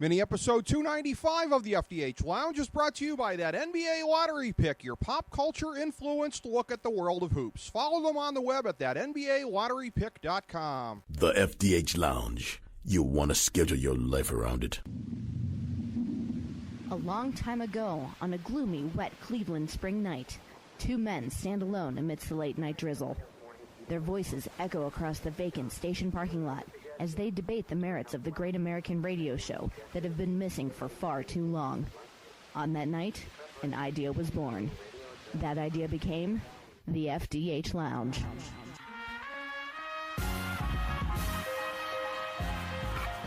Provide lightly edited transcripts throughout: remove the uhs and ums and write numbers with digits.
Mini episode 295 of the FDH Lounge is brought to you by that NBA lottery pick, your pop culture influenced look at the world of hoops. Follow them on the web at that NBALotterypick.com. The FDH Lounge. You want to schedule your life around it. A long time ago, on a gloomy, wet Cleveland spring night, two men stand alone amidst the late-night drizzle. Their voices echo across the vacant station parking lot as they debate the merits of the great American radio show that have been missing for far too long. On that night, an idea was born. That idea became the FDH Lounge.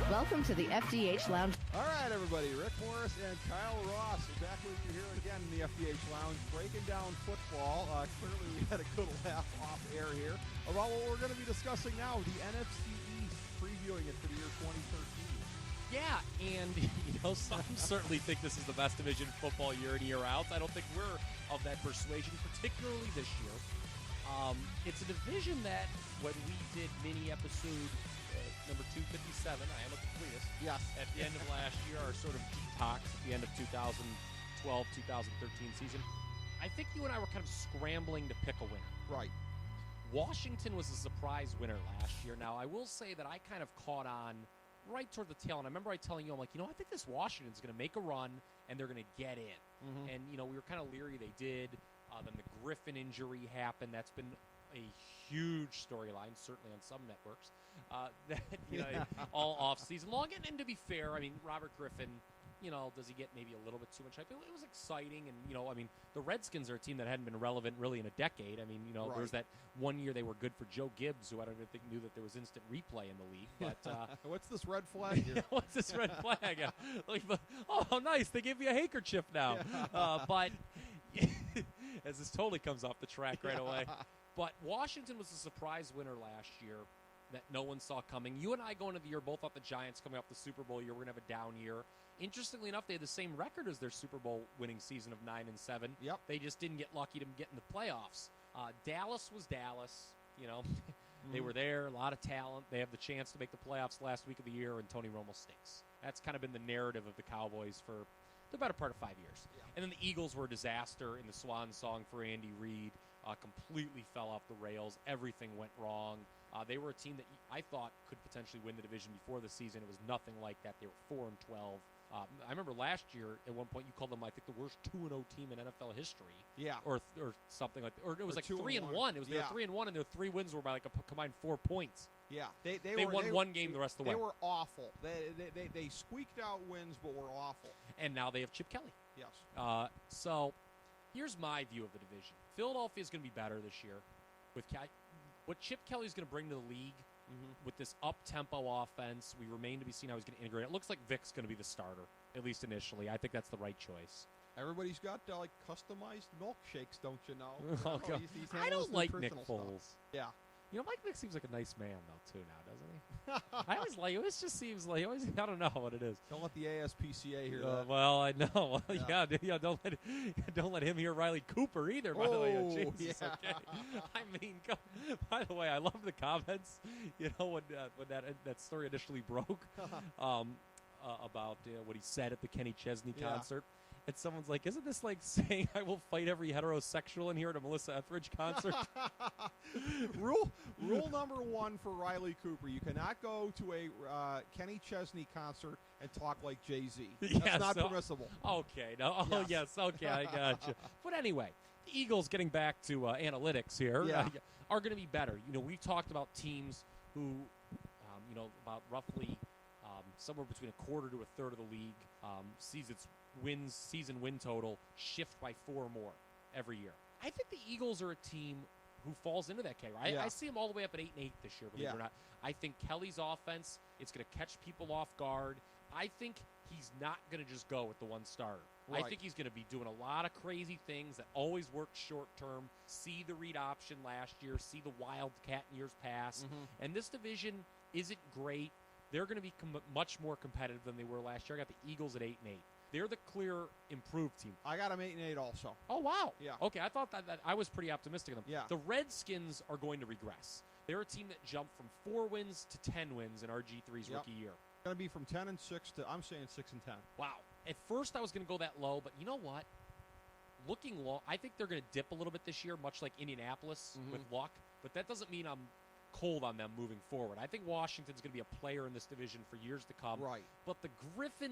Welcome to the FDH Lounge. All right, everybody. Rick Morris and Kyle Ross are back with you here again in the FDH Lounge, breaking down football. Clearly, we had a good laugh off air here about what we're going to be discussing now, the NFC East, previewing it for the year 2013. Yeah, and some certainly think this is the best division football year in, year out. I don't think we're of that persuasion, particularly this year. It's a division that when we did mini episode number 257, I am a completist. Yes. At the end of last year, our sort of detox at the end of 2012-2013 season, I think you and I were kind of scrambling to pick a winner. Right. Washington was a surprise winner last year. Now, I will say that I kind of caught on right toward the tail, and I remember telling you, I'm like, I think this Washington's going to make a run, and they're going to get in. Mm-hmm. And, we were kind of leery they did. Then the Griffin injury happened. That's been a huge storyline, certainly on some networks, all off-season long. And to be fair, Robert Griffin, does he get maybe a little bit too much hype? It was exciting, and, the Redskins are a team that hadn't been relevant really in a decade. Right. There was that one year they were good for Joe Gibbs, who I don't even think knew that there was instant replay in the league. But what's this red flag here? What's this red flag? Oh, nice, they gave me a handkerchief now. But as this totally comes off the track right away. But Washington was a surprise winner last year that no one saw coming. You and I going into the year both thought the Giants coming off the Super Bowl year were going to have a down year. Interestingly enough, they had the same record as their Super Bowl winning season of 9-7. Yep. They just didn't get lucky to get in the playoffs. Dallas was Dallas. They were there, a lot of talent. They have the chance to make the playoffs last week of the year, and Tony Romo stinks. That's kind of been the narrative of the Cowboys for the better part of 5 years. Yeah. And then the Eagles were a disaster in the swan song for Andy Reid. Completely fell off the rails. Everything went wrong. They were a team that I thought could potentially win the division before the season. It was nothing like that. They were 4-12. I remember last year at one point you called them, I think, the worst 2-0 team in NFL history. Yeah. Or something like that. Or it was like 3-1. It was their 3-1, and their 3 wins were by like a combined 4 points. Yeah. They won one game the rest of the way. They were awful. They squeaked out wins, but were awful. And now they have Chip Kelly. Yes. So here's my view of the division. Philadelphia is going to be better this year. What Chip Kelly is going to bring to the league with this up-tempo offense, we remain to be seen how he's going to integrate it. It looks like Vic's going to be the starter, at least initially. I think that's the right choice. Everybody's got customized milkshakes, don't you know? Oh, God. I don't like Nick Foles. Stuff. Yeah. Mike Vick seems like a nice man, though, too, now, doesn't he? I always like it. It just seems like, I don't know what it is. Don't let the ASPCA hear that. Well, I know. Yeah, don't let him hear Riley Cooper either, by the way. Oh, Jesus, yeah. Okay. By the way, I love the comments, when that story initially broke about what he said at the Kenny Chesney concert. And someone's like, isn't this like saying I will fight every heterosexual in here at a Melissa Etheridge concert? Rule number 1 for Riley Cooper. You cannot go to a Kenny Chesney concert and talk like Jay-Z. That's not permissible. Okay. No. Oh, yes. Okay. I got you. But anyway, the Eagles, getting back to analytics here, are going to be better. We talked about teams who, about roughly somewhere between a quarter to a third of the league sees its season win total shift by 4 or more every year. I think the Eagles are a team who falls into that category. I see them all the way up at 8-8 this year, believe it or not. I think Kelly's offense, it's going to catch people off guard. I think he's not going to just go with the one starter. Right. I think he's going to be doing a lot of crazy things that always work short term. See the read option last year, see the wildcat in years past. And this division isn't great. They're going to be much more competitive than they were last year. I got the Eagles at 8-8. They're the clear improved team. I got them 8-8 also. Oh, wow. Yeah. Okay, I thought that I was pretty optimistic of them. Yeah. The Redskins are going to regress. They're a team that jumped from 4 wins to 10 wins in RG3's rookie year. Going to be from 10-6 to, I'm saying 6-10. Wow. At first I was going to go that low, but you know what? Looking low, I think they're going to dip a little bit this year, much like Indianapolis with luck. But that doesn't mean I'm cold on them moving forward. I think Washington's going to be a player in this division for years to come. Right. But the Griffin,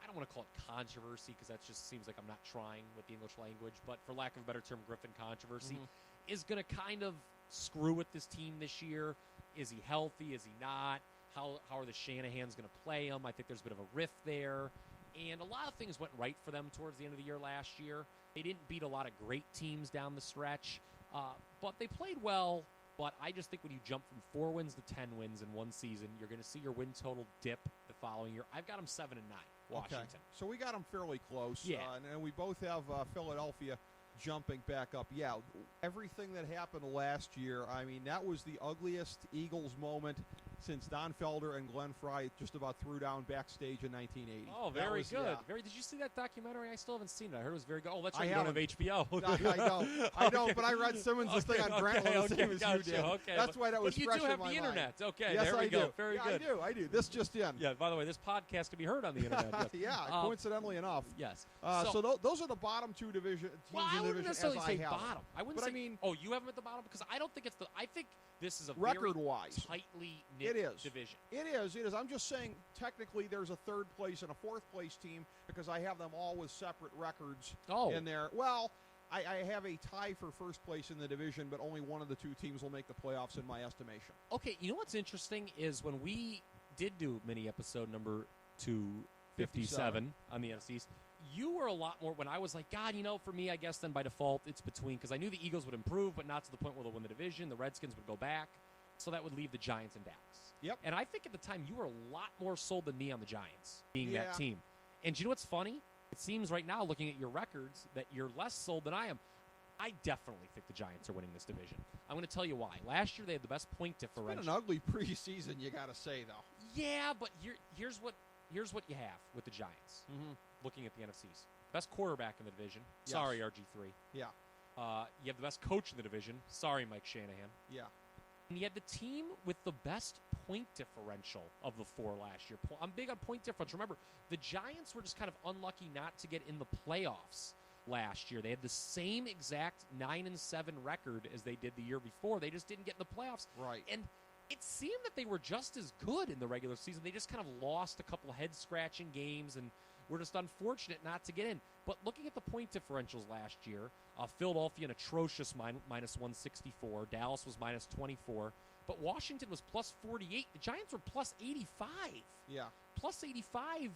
I don't want to call it controversy because that just seems like I'm not trying with the English language, but for lack of a better term, Griffin controversy is going to kind of screw with this team this year. Is he healthy? Is he not? How are the Shanahans going to play him? I think there's a bit of a rift there. And a lot of things went right for them towards the end of the year last year. They didn't beat a lot of great teams down the stretch, but they played well. But I just think when you jump from 4 wins to 10 wins in one season, you're going to see your win total dip the following year. I've got them 7-9, Washington. Okay. So we got them fairly close. Yeah. And we both have Philadelphia jumping back up. Yeah, everything that happened last year, I mean, that was the ugliest Eagles moment since Don Felder and Glenn Fry just about threw down backstage in 1980. Oh, very good. Very. Did you see that documentary? I still haven't seen it. I heard it was very good. Oh, that's right. I You don't have HBO. I don't, but I read Simmons' thing on Grant the same as you did. Okay, that's why that was fresh in my mind. You do have the internet. Okay, yes, there we go. Do. Very good. I do. This just in. Yeah, by the way, this podcast can be heard on the internet. Yeah, coincidentally enough. Yes. So those are the bottom two teams in the division. Well, I wouldn't necessarily say bottom. I wouldn't say. I mean, oh, you have them at the bottom because I don't think it's the. I think this is a record-wise very tightly knit division. It is. I'm just saying, technically, there's a third place and a fourth place team because I have them all with separate records in there. Well, I have a tie for first place in the division, but only one of the two teams will make the playoffs in my estimation. Okay, you know what's interesting is when we did do mini episode number 257 on the NFC East, you were a lot more, when I was like, God, for me, I guess then by default it's between, because I knew the Eagles would improve, but not to the point where they'll win the division. The Redskins would go back, so that would leave the Giants and Dallas. Yep. And I think at the time you were a lot more sold than me on the Giants being that team. And you know what's funny? It seems right now, looking at your records, that you're less sold than I am. I definitely think the Giants are winning this division. I'm going to tell you why. Last year they had the best point differential. It's been an ugly preseason, you got to say, though. Yeah, but here's what you have with the Giants. Looking at the NFCs, best quarterback in the division. Yes. Sorry, RG3. Yeah. You have the best coach in the division. Sorry, Mike Shanahan. Yeah. And you had the team with the best point differential of the four last year. I'm big on point differential. Remember, the Giants were just kind of unlucky not to get in the playoffs last year. They had the same exact 9-7 record as they did the year before. They just didn't get in the playoffs. Right. And it seemed that they were just as good in the regular season. They just kind of lost a couple of head-scratching games and were just unfortunate not to get in. But looking at the point differentials last year, Philadelphia an atrocious minus 164. Dallas was minus 24. But Washington was plus 48. The Giants were plus 85. Yeah. Plus 85.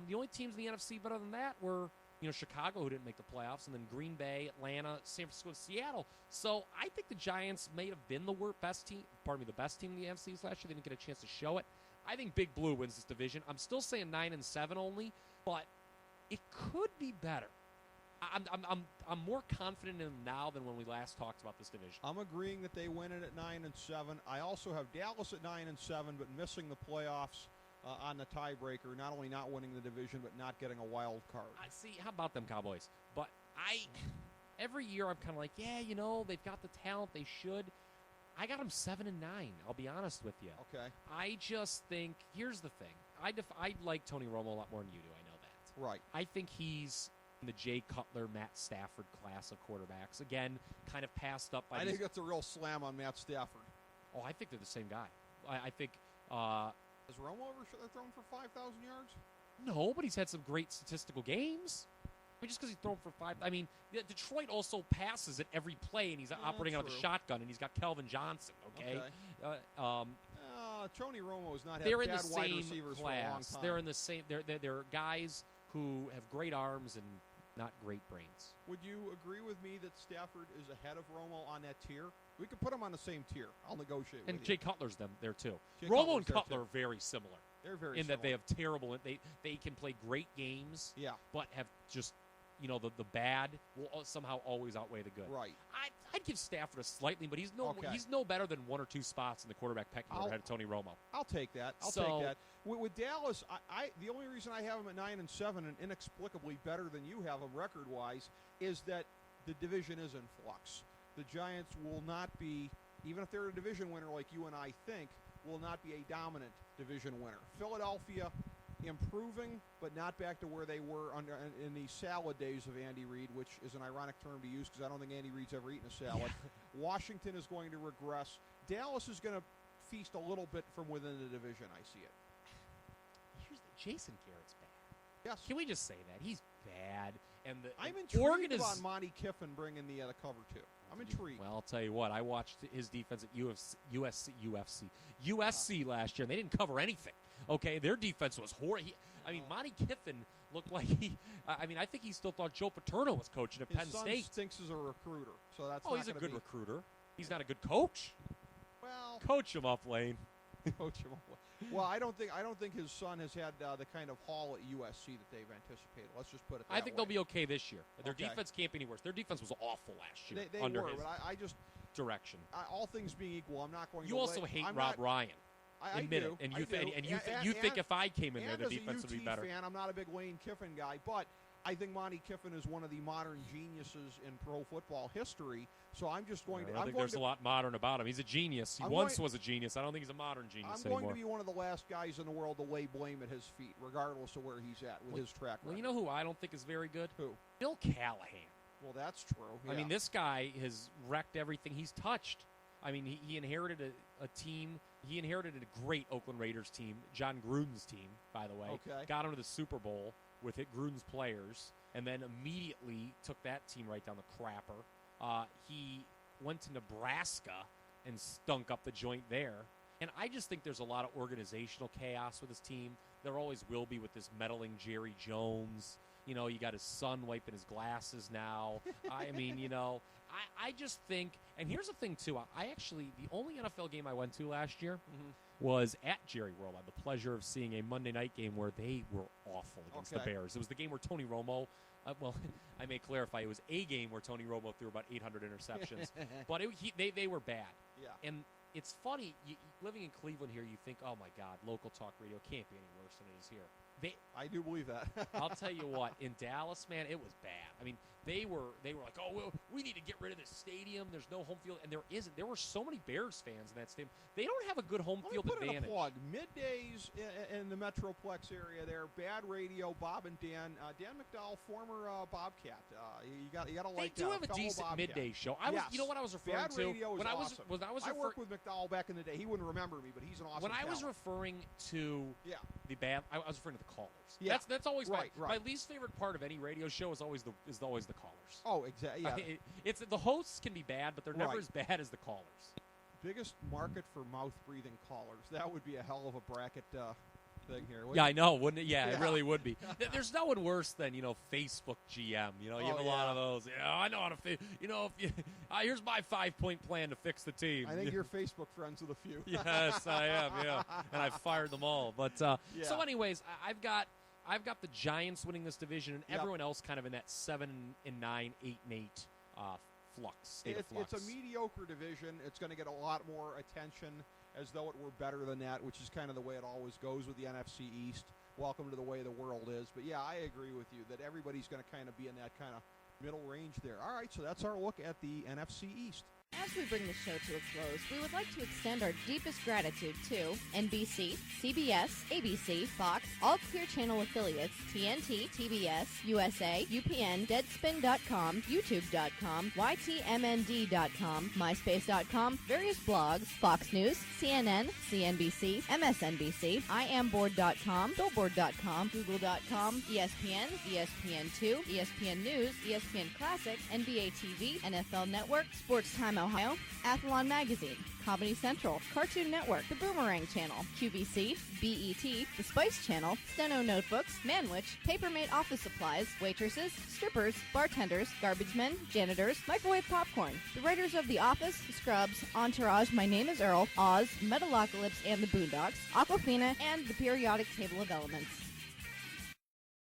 The only teams in the NFC better than that were Chicago, who didn't make the playoffs, and then Green Bay, Atlanta, San Francisco, and Seattle. So I think the Giants may have been the best team in the NFC last year. They didn't get a chance to show it. I think Big Blue wins this division. I'm still saying 9-7 only, but it could be better. I'm more confident in them now than when we last talked about this division. I'm agreeing that they win it at 9-7. I also have Dallas at 9-7, but missing the playoffs on the tiebreaker. Not only not winning the division, but not getting a wild card. See, how about them Cowboys? But every year I'm kind of like, they've got the talent. They should. I got them 7-9. I'll be honest with you. Okay. I just think here's the thing. I like Tony Romo a lot more than you do. I know that. Right. I think he's in the Jay Cutler, Matt Stafford class of quarterbacks. Again, kind of passed up by. I think that's a real slam on Matt Stafford. Oh, I think they're the same guy. I think. Has Romo ever thrown for 5,000 yards? No, but he's had some great statistical games. I mean, just because he's thrown for 5. I mean, Detroit also passes at every play, and he's operating out of the shotgun, and he's got Kelvin Johnson. Okay. Tony Romo has not had they're in bad the wide same receivers class. for a long time. They're in the same. They're guys who have great arms and not great brains. Would you agree with me that Stafford is ahead of Romo on that tier? We could put them on the same tier. I'll negotiate with you. And Jay Cutler's there too. Jay Romo Cutler's and Cutler are very similar. They're very in similar. that they have terrible. They can play great games. Yeah. But have just the bad will somehow always outweigh the good. Right. I'd give Stafford a slightly, but he's no better than one or two spots in the quarterback pecking order ahead of Tony Romo. I'll take that. I'll take that. With Dallas, the only reason I have them at 9-7 and inexplicably better than you have them record-wise is that the division is in flux. The Giants will not be, even if they're a division winner like you and I think, will not be a dominant division winner. Philadelphia improving, but not back to where they were in the salad days of Andy Reid, which is an ironic term to use because I don't think Andy Reid's ever eaten a salad. Washington is going to regress. Dallas is going to feast a little bit from within the division. I see it. Jason Garrett's bad. Yes. Can we just say that? He's bad. And I'm intrigued about Monty Kiffin bringing the cover, too. I'm intrigued. Well, I'll tell you what. I watched his defense at USC last year, and they didn't cover anything. Okay? Their defense was horrible. Monty Kiffin looked like I think he still thought Joe Paterno was coaching at Penn State. His son thinks he's a recruiter, so that's he's a good recruiter. He's not a good coach. Well, coach him up, Lane. Coach him up. Well, I don't think his son has had the kind of haul at USC that they've anticipated. Let's just put it that way. I think they'll be okay this year. Their defense can't be any worse. Their defense was awful last year. They under were, his but I just direction. All things being equal, I'm not going to. You also hate Rob Ryan. Admit it, and you think if I came in there, the defense would be better. Fan, I'm not a big Lane Kiffin guy, but I think Monty Kiffin is one of the modern geniuses in pro football history. So I'm just going to. I don't think there's a lot modern about him. He's a genius. He once was a genius. I don't think he's a modern genius anymore. I'm going to be one of the last guys in the world to lay blame at his feet, regardless of where he's at with his track record. Well, you know who I don't think is very good? Who? Bill Callahan. Well, that's true. Yeah. I mean, this guy has wrecked everything he's touched. I mean, he inherited a team. He inherited a great Oakland Raiders team, John Gruden's team, by the way. Okay. Got him to the Super Bowl with Gruden's players, and then immediately took that team right down the crapper. He went to Nebraska and stunk up the joint there. And I just think there's a lot of organizational chaos with his team. There always will be with this meddling Jerry Jones. You know, you got his son wiping his glasses now. I just think, and here's the thing, too. The only NFL game I went to last year was at Jerry World. I had the pleasure of seeing a Monday night game where they were awful against the Bears. It was the game where Tony Romo, I may clarify, it was a game where Tony Romo threw about 800 interceptions. But they were bad. Yeah. And it's funny, living in Cleveland here, you think, oh, my God, local talk radio can't be any worse than it is here. I do believe that. I'll tell you what, in Dallas, man, it was bad. I mean, they were like, oh, well, we need to get rid of this stadium. There's no home field, and there isn't. There were so many Bears fans in that stadium. They don't have a good home field advantage. In a plug. Middays in the Metroplex area there, bad radio. Bob and Dan McDowell, former Bobcat. You got to like. They do have a decent Bobcat. Midday show. You know what I was referring bad to? Radio is awesome. I worked with McDowell back in the day. He wouldn't remember me, but he's an awesome. When I was referring to the bad, I was referring to the callers. Yeah. That's always right. My least favorite part of any radio show is always the callers. Oh, exactly. Yeah. It's the hosts can be bad, but they're never as bad as the callers. Biggest market for mouth-breathing callers. That would be a hell of a bracket thing here. Yeah, I know, wouldn't it? Yeah, it really would be. There's no one worse than Facebook GM. You have a lot of those. Yeah, I know how to fix. Here's my 5-point plan to fix the team. I think you're Facebook friends with a few. Yes, I am. Yeah, and I've fired them all. But so, anyways, I've got the Giants winning this division, and everyone else kind of in that 7-9, 8-8 flux. It's a mediocre division. It's going to get a lot more attention as though it were better than that, which is kind of the way it always goes with the NFC East. Welcome to the way the world is. But, yeah, I agree with you that everybody's going to kind of be in that kind of middle range there. All right, so that's our look at the NFC East. As we bring the show to a close, we would like to extend our deepest gratitude to NBC, CBS, ABC, Fox, all Clear Channel affiliates, TNT, TBS, USA, UPN, Deadspin.com, YouTube.com, YTMND.com, MySpace.com, various blogs, Fox News, CNN, CNBC, MSNBC, IamBoard.com, Billboard.com, Google.com, ESPN, ESPN2, ESPN News, ESPN Classic, NBA TV, NFL Network, Sports Time Ohio, Athlon Magazine, Comedy Central, Cartoon Network, The Boomerang Channel, QVC, BET, The Spice Channel, Steno Notebooks, Manwich, Papermate Office Supplies, waitresses, strippers, bartenders, garbage men, janitors, microwave popcorn, the writers of The Office, Scrubs, Entourage, My Name is Earl, Oz, Metalocalypse and the Boondocks, Aquafina, and the Periodic Table of Elements.